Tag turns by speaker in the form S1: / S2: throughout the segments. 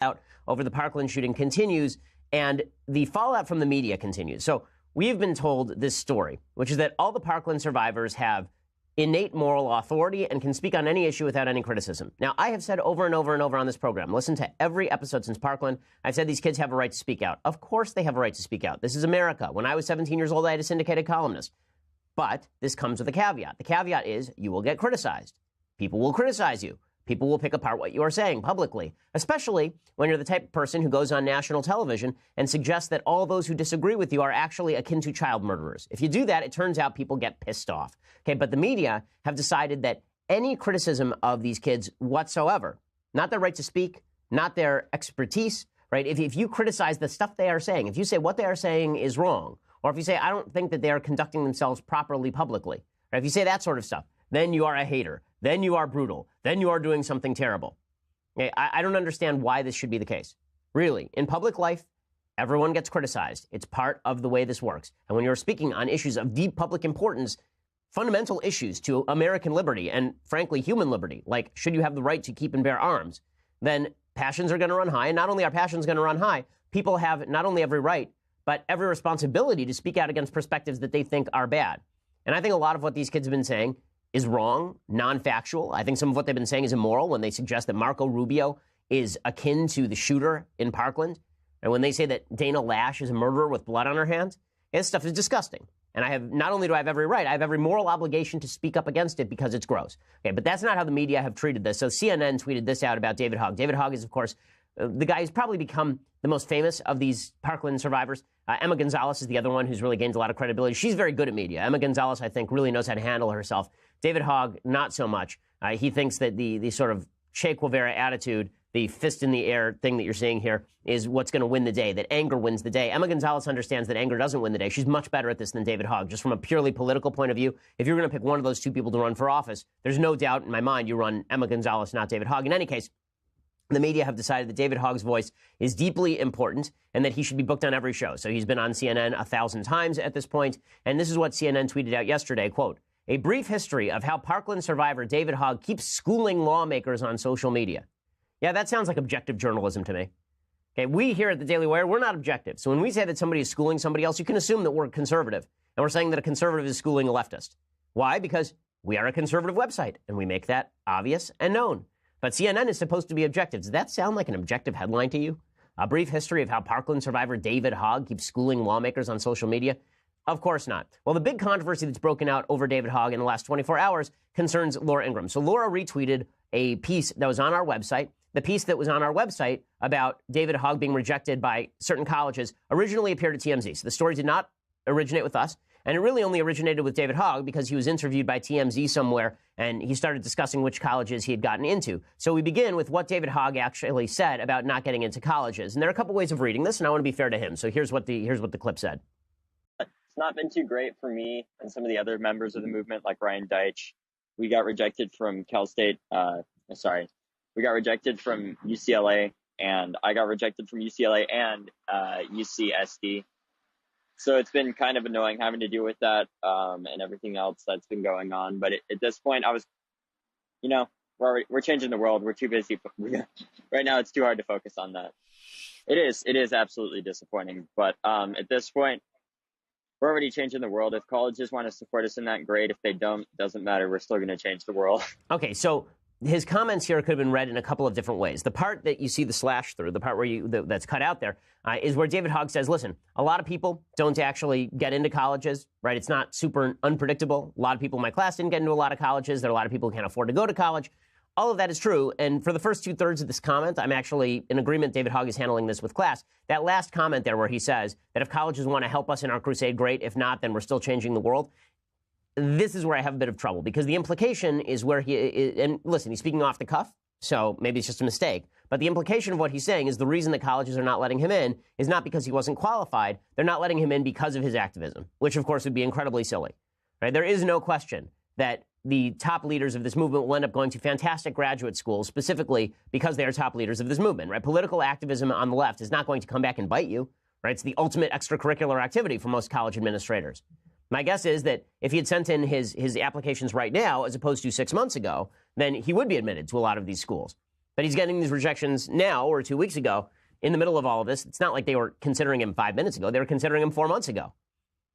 S1: out over the Parkland shooting continues, and the fallout from the media continues. So we've been told this story, which is that all the Parkland survivors have innate moral authority and can speak on any issue without any criticism. Now, I have said over and over and over on this program, listen to every episode since Parkland, I've said these kids have a right to speak out. Of course they have a right to speak out. This is America. When I was 17 years old, I had a syndicated columnist. But this comes with a caveat. The caveat is you will get criticized. People will criticize you. People will pick apart what you are saying publicly, especially when you're the type of person who goes on national television and suggests that all those who disagree with you are actually akin to child murderers. If you do that, it turns out people get pissed off. Okay, but the media have decided that any criticism of these kids whatsoever, not their right to speak, not their expertise, right? If you criticize the stuff they are saying, if you say what they are saying is wrong, or if you say, I don't think that they are conducting themselves properly publicly, right? If you say that sort of stuff, then you are a hater. Then you are brutal. Then you are doing something terrible. Okay, I don't understand why this should be the case. Really, in public life, everyone gets criticized. It's part of the way this works. And when you're speaking on issues of deep public importance, fundamental issues to American liberty and, frankly, human liberty, like should you have the right to keep and bear arms, then passions are going to run high. And not only are passions going to run high, people have not only every right, but every responsibility to speak out against perspectives that they think are bad. And I think a lot of what these kids have been saying is wrong, non-factual. I think some of what they've been saying is immoral when they suggest that Marco Rubio is akin to the shooter in Parkland. And when they say that Dana Lash is a murderer with blood on her hands, this stuff is disgusting. And I have, not only do I have every right, I have every moral obligation to speak up against it because it's gross. Okay, but that's not how the media have treated this. So CNN tweeted this out about David Hogg. David Hogg is, of course, the guy who's probably become the most famous of these Parkland survivors. Emma Gonzalez is the other one who's really gained a lot of credibility. She's very good at media. Emma Gonzalez, I think, really knows how to handle herself. David Hogg, not so much. He thinks that the sort of Che Guevara attitude, the fist in the air thing that you're seeing here, is what's going to win the day, that anger wins the day. Emma Gonzalez understands that anger doesn't win the day. She's much better at this than David Hogg. Just from a purely political point of view, if you're going to pick one of those two people to run for office, there's no doubt in my mind you run Emma Gonzalez, not David Hogg. In any case, the media have decided that David Hogg's voice is deeply important and that he should be booked on every show. So he's been on CNN 1,000 times at this point. And this is what CNN tweeted out yesterday, quote, "A brief history of how Parkland survivor David Hogg keeps schooling lawmakers on social media." Yeah, that sounds like objective journalism to me. Okay, we here at the Daily Wire, we're not objective. So when we say that somebody is schooling somebody else, you can assume that we're conservative. And we're saying that a conservative is schooling a leftist. Why? Because we are a conservative website, and we make that obvious and known. But CNN is supposed to be objective. Does that sound like an objective headline to you? A brief history of how Parkland survivor David Hogg keeps schooling lawmakers on social media? Of course not. Well, the big controversy that's broken out over David Hogg in the last 24 hours concerns Laura Ingraham. So Laura retweeted a piece that was on our website. The piece that was on our website about David Hogg being rejected by certain colleges originally appeared at TMZ. So the story did not originate with us. And it really only originated with David Hogg because he was interviewed by TMZ somewhere and he started discussing which colleges he had gotten into. So we begin with what David Hogg actually said about not getting into colleges. And there are a couple ways of reading this, and I want to be fair to him. So here's what the clip said.
S2: It's not been too great for me and some of the other members of the movement, like Ryan Deitch. We got rejected from Cal State. We got rejected from UCLA, and I got rejected from UCLA and UCSD. So it's been kind of annoying having to deal with that and everything else that's been going on. But at this point, we're changing the world. We're too busy. Right now, it's too hard to focus on that. It is absolutely disappointing. But at this point, we're already changing the world. If colleges want to support us in that, great. If they don't, doesn't matter. We're still going to change the world.
S1: Okay, so his comments here could have been read in a couple of different ways. The part that you see the slash through, the part where that's cut out there, is where David Hogg says, listen, a lot of people don't actually get into colleges, right? It's not super unpredictable. A lot of people in my class didn't get into a lot of colleges. There are a lot of people who can't afford to go to college. All of that is true. And for the first 2/3 of this comment, I'm actually in agreement David Hogg is handling this with class. That last comment there where he says that if colleges want to help us in our crusade, great. If not, then we're still changing the world. This is where I have a bit of trouble because the implication is where he is, and listen, he's speaking off the cuff, so maybe it's just a mistake. But the implication of what he's saying is the reason that colleges are not letting him in is not because he wasn't qualified. They're not letting him in because of his activism, which, of course, would be incredibly silly. Right? There is no question that the top leaders of this movement will end up going to fantastic graduate schools, specifically because they are top leaders of this movement. Right? Political activism on the left is not going to come back and bite you. Right? It's the ultimate extracurricular activity for most college administrators. My guess is that if he had sent in his applications right now, as opposed to 6 months ago, then he would be admitted to a lot of these schools. But he's getting these rejections now or 2 weeks ago in the middle of all of this. It's not like they were considering him 5 minutes ago. They were considering him 4 months ago.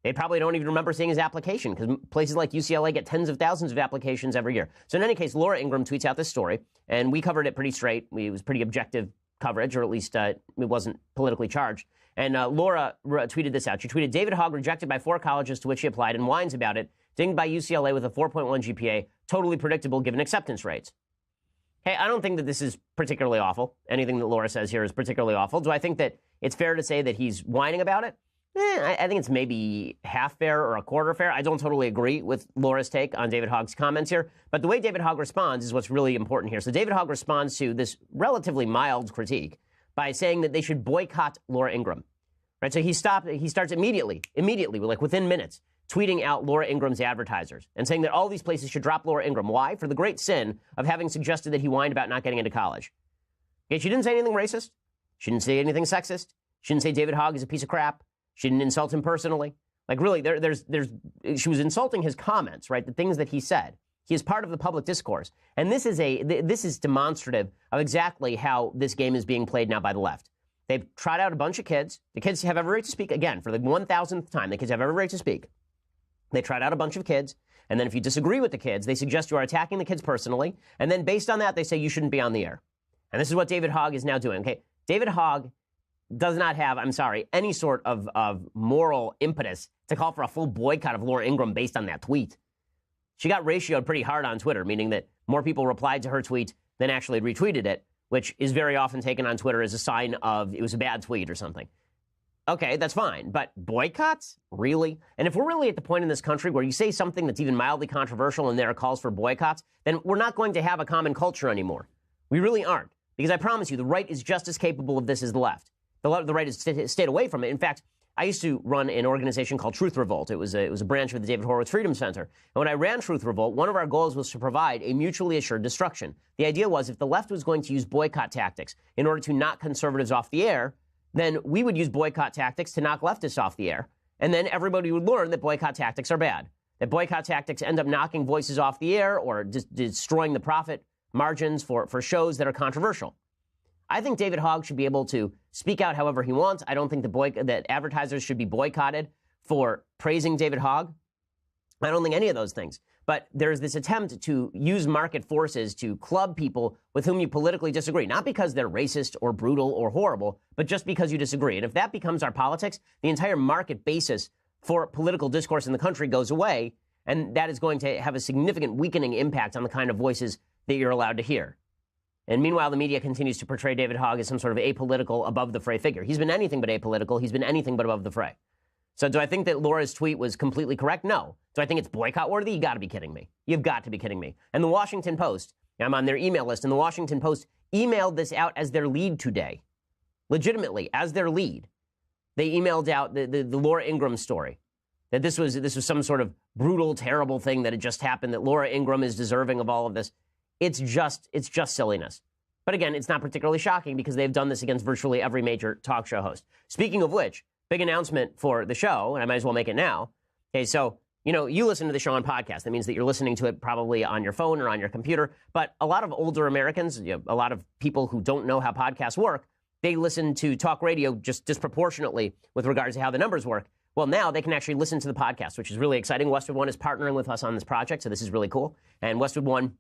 S1: They probably don't even remember seeing his application because places like UCLA get tens of thousands of applications every year. So in any case, Laura Ingraham tweets out this story, and we covered it pretty straight. It was pretty objective coverage, or at least it wasn't politically charged. And Laura tweeted this out. She tweeted, David Hogg rejected by 4 colleges to which he applied and whines about it, dinged by UCLA with a 4.1 GPA, totally predictable given acceptance rates. Hey, I don't think that this is particularly awful. Anything that Laura says here is particularly awful. Do I think that it's fair to say that he's whining about it? I think it's maybe half fair or a quarter fair. I don't totally agree with Laura's take on David Hogg's comments here. But the way David Hogg responds is what's really important here. So David Hogg responds to this relatively mild critique by saying that they should boycott Laura Ingraham. Right? So he starts immediately, like within minutes, tweeting out Laura Ingraham's advertisers and saying that all these places should drop Laura Ingraham. Why? For the great sin of having suggested that he whined about not getting into college. Okay, she didn't say anything racist. She didn't say anything sexist. She didn't say David Hogg is a piece of crap. She didn't insult him personally. Like, really, she was insulting his comments, right? The things that he said. He is part of the public discourse. And this is demonstrative of exactly how this game is being played now by the left. They've trot out a bunch of kids. The kids have every right to speak. Again, for the 1,000th time, the kids have every right to speak. They trot out a bunch of kids. And then if you disagree with the kids, they suggest you are attacking the kids personally. And then based on that, they say you shouldn't be on the air. And this is what David Hogg is now doing. Okay, David Hogg does not have, any sort of moral impetus to call for a full boycott of Laura Ingraham based on that tweet. She got ratioed pretty hard on Twitter, meaning that more people replied to her tweet than actually retweeted it, which is very often taken on Twitter as a sign of it was a bad tweet or something. Okay, that's fine, but boycotts? Really? And if we're really at the point in this country where you say something that's even mildly controversial and there are calls for boycotts, then we're not going to have a common culture anymore. We really aren't. Because I promise you, the right is just as capable of this as the left. The right has stayed away from it. In fact, I used to run an organization called Truth Revolt. It was a branch of the David Horowitz Freedom Center. And when I ran Truth Revolt, one of our goals was to provide a mutually assured destruction. The idea was if the left was going to use boycott tactics in order to knock conservatives off the air, then we would use boycott tactics to knock leftists off the air. And then everybody would learn that boycott tactics are bad. That boycott tactics end up knocking voices off the air or destroying the profit margins for shows that are controversial. I think David Hogg should be able to speak out however he wants. I don't think that advertisers should be boycotted for praising David Hogg. I don't think any of those things. But there's this attempt to use market forces to club people with whom you politically disagree, not because they're racist or brutal or horrible, but just because you disagree. And if that becomes our politics, the entire market basis for political discourse in the country goes away, and that is going to have a significant weakening impact on the kind of voices that you're allowed to hear. And meanwhile, the media continues to portray David Hogg as some sort of apolitical, above-the-fray figure. He's been anything but apolitical. He's been anything but above the fray. So do I think that Laura's tweet was completely correct? No. Do I think it's boycott-worthy? You got to be kidding me. You've got to be kidding me. And the Washington Post, I'm on their email list, and the Washington Post emailed this out as their lead today. Legitimately, as their lead. They emailed out the Laura Ingraham story. That this was some sort of brutal, terrible thing that had just happened, that Laura Ingraham is deserving of all of this. It's just silliness. But again, it's not particularly shocking because they've done this against virtually every major talk show host. Speaking of which, big announcement for the show, and I might as well make it now. Okay, so, you listen to the show on podcast. That means that you're listening to it probably on your phone or on your computer. But a lot of older Americans, a lot of people who don't know how podcasts work, they listen to talk radio just disproportionately with regards to how the numbers work. Well, now they can actually listen to the podcast, which is really exciting. Westwood One is partnering with us on this project, so this is really cool. And Westwood One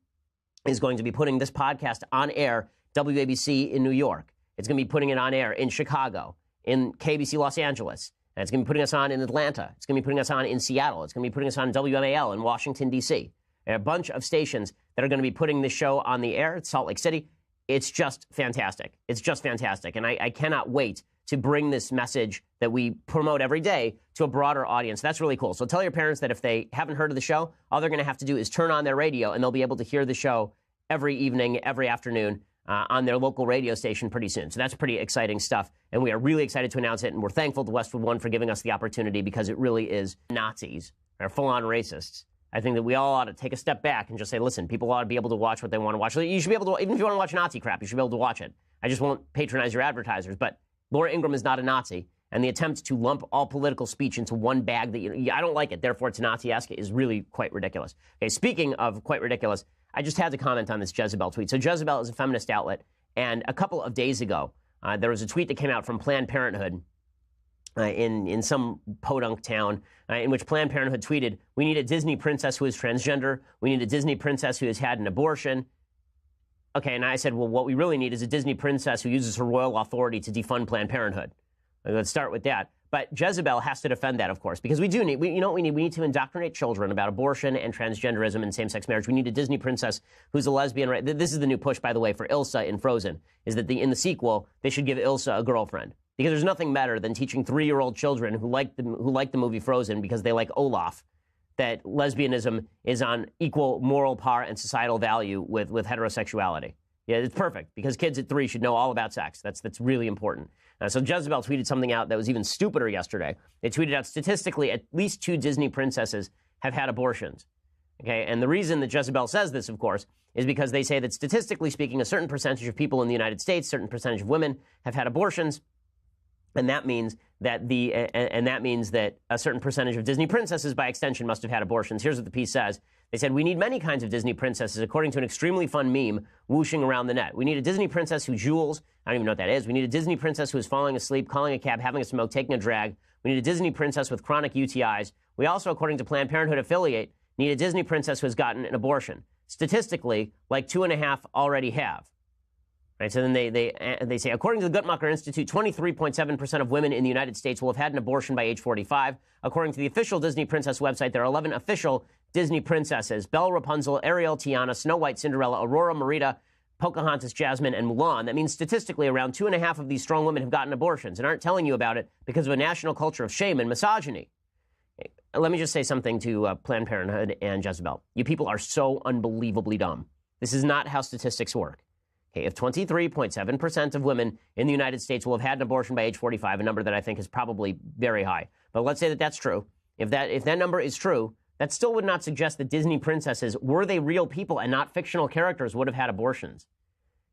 S1: is going to be putting this podcast on air, WABC in New York. It's going to be putting it on air in Chicago, in KBC Los Angeles. And it's going to be putting us on in Atlanta. It's going to be putting us on in Seattle. It's going to be putting us on WMAL in Washington, D.C. And a bunch of stations that are going to be putting this show on the air. It's Salt Lake City. It's just fantastic. It's just fantastic. And I cannot wait to bring this message that we promote every day to a broader audience. That's really cool. So tell your parents that if they haven't heard of the show, all they're going to have to do is turn on their radio, and they'll be able to hear the show every evening, every afternoon on their local radio station pretty soon. So that's pretty exciting stuff, and we are really excited to announce it, and we're thankful to Westwood One for giving us the opportunity because it really is Nazis or full-on racists. I think that we all ought to take a step back and just say, listen, people ought to be able to watch what they want to watch. You should be able to, even if you want to watch Nazi crap, you should be able to watch it. I just won't patronize your advertisers, but Laura Ingraham is not a Nazi, and the attempt to lump all political speech into one bag that I don't like it, therefore it's Nazi-esque, is really quite ridiculous. Okay, speaking of quite ridiculous, I just had to comment on this Jezebel tweet. So Jezebel is a feminist outlet, And a couple of days ago, there was a tweet that came out from Planned Parenthood in some podunk town in which Planned Parenthood tweeted, "We need a Disney princess who is transgender. We need a Disney princess who has had an abortion." Okay, and I said, well, what we really need is a Disney princess who uses her royal authority to defund Planned Parenthood. Let's start with that. But Jezebel has to defend that, of course, because we need, you know what we need? We need to indoctrinate children about abortion and transgenderism and same-sex marriage. We need a Disney princess who's a lesbian. Right? This is the new push, by the way, for Ilsa in Frozen, is that in the sequel, they should give Ilsa a girlfriend. Because there's nothing better than teaching 3-year-old children who like the movie Frozen because they like Olaf, that lesbianism is on equal moral par and societal value with heterosexuality. Yeah, it's perfect, because kids at 3 should know all about sex. That's really important. So Jezebel tweeted something out that was even stupider yesterday. They tweeted out, statistically, at least 2 Disney princesses have had abortions. Okay, and the reason that Jezebel says this, of course, is because they say that statistically speaking, a certain percentage of people in the United States, a certain percentage of women have had abortions. And that means that a certain percentage of Disney princesses, by extension, must have had abortions. Here's what the piece says. They said, we need many kinds of Disney princesses, according to an extremely fun meme whooshing around the net. We need a Disney princess who joules. I don't even know what that is. We need a Disney princess who is falling asleep, calling a cab, having a smoke, taking a drag. We need a Disney princess with chronic UTIs. We also, according to Planned Parenthood affiliate, need a Disney princess who has gotten an abortion. Statistically, like 2.5 already have. Right, so then they say, according to the Guttmacher Institute, 23.7% of women in the United States will have had an abortion by age 45. According to the official Disney Princess website, there are 11 official Disney princesses: Belle, Rapunzel, Ariel, Tiana, Snow White, Cinderella, Aurora, Merida, Pocahontas, Jasmine, and Mulan. That means statistically around 2.5 of these strong women have gotten abortions and aren't telling you about it because of a national culture of shame and misogyny. Let me just say something to Planned Parenthood and Jezebel. You people are so unbelievably dumb. This is not how statistics work. Okay, if 23.7% of women in the United States will have had an abortion by age 45, a number that I think is probably very high, but let's say that that's true. If that number is true, that still would not suggest that Disney princesses, were they real people and not fictional characters, would have had abortions.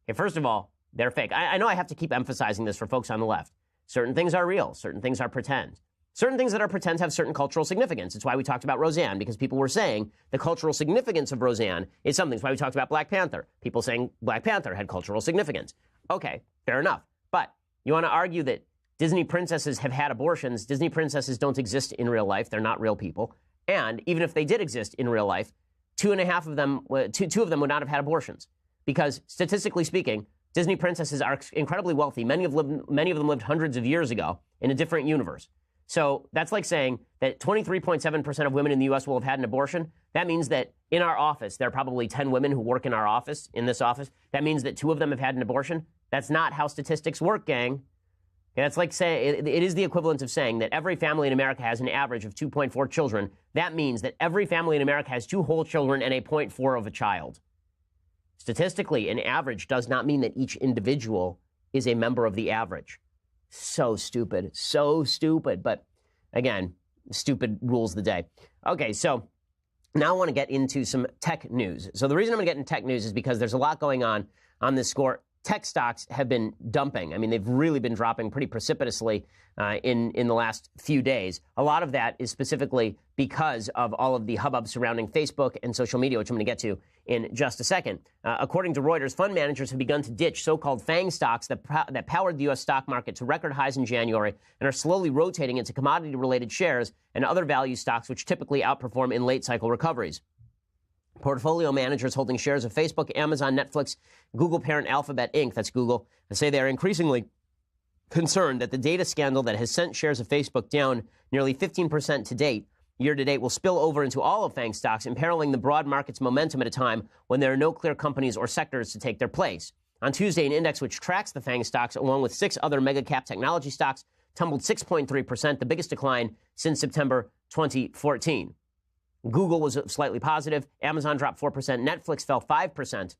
S1: Okay, first of all, they're fake. I know I have to keep emphasizing this for folks on the left. Certain things are real. Certain things are pretend. Certain things that are pretend have certain cultural significance. It's why we talked about Roseanne, because people were saying the cultural significance of Roseanne is something. It's why we talked about Black Panther. People saying Black Panther had cultural significance. Okay, fair enough. But you want to argue that Disney princesses have had abortions. Disney princesses don't exist in real life. They're not real people. And even if they did exist in real life, 2.5 of them, two of them would not have had abortions. Because statistically speaking, Disney princesses are incredibly wealthy. Many of them lived hundreds of years ago in a different universe. So that's like saying that 23.7% of women in the U.S. will have had an abortion. That means that in our office, there are probably 10 women who work in our office, in this office. That means that 2 of them have had an abortion. That's not how statistics work, gang. That's like saying, it is the equivalent of saying that every family in America has an average of 2.4 children. That means that every family in America has 2 whole children and a 0.4 of a child. Statistically, an average does not mean that each individual is a member of the average. So stupid. But again, stupid rules the day. Okay, so now I want to get into some tech news. So the reason I'm going to get into tech news is because there's a lot going on this score. Tech stocks have been dumping. I mean, they've really been dropping pretty precipitously in the last few days. A lot of that is specifically because of all of the hubbub surrounding Facebook and social media, which I'm going to get to in just a second. According to Reuters, fund managers have begun to ditch so-called FANG stocks that powered the U.S. stock market to record highs in January and are slowly rotating into commodity-related shares and other value stocks, which typically outperform in late-cycle recoveries. Portfolio managers holding shares of Facebook, Amazon, Netflix, Google parent Alphabet Inc., that's Google, say they are increasingly concerned that the data scandal that has sent shares of Facebook down nearly 15% to date, year to date, will spill over into all of FANG stocks, imperiling the broad market's momentum at a time when there are no clear companies or sectors to take their place. On Tuesday, an index which tracks the FANG stocks, along with 6 other mega-cap technology stocks, tumbled 6.3%, the biggest decline since September 2014. Google was slightly positive. Amazon dropped 4%. Netflix fell 5%.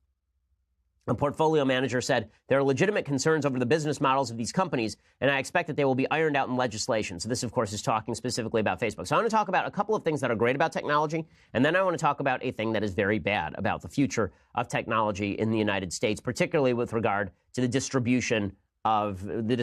S1: A portfolio manager said there are legitimate concerns over the business models of these companies, and I expect that they will be ironed out in legislation. So this, of course, is talking specifically about Facebook. So I want to talk about a couple of things that are great about technology, and then I want to talk about a thing that is very bad about the future of technology in the United States, particularly with regard to the distribution of the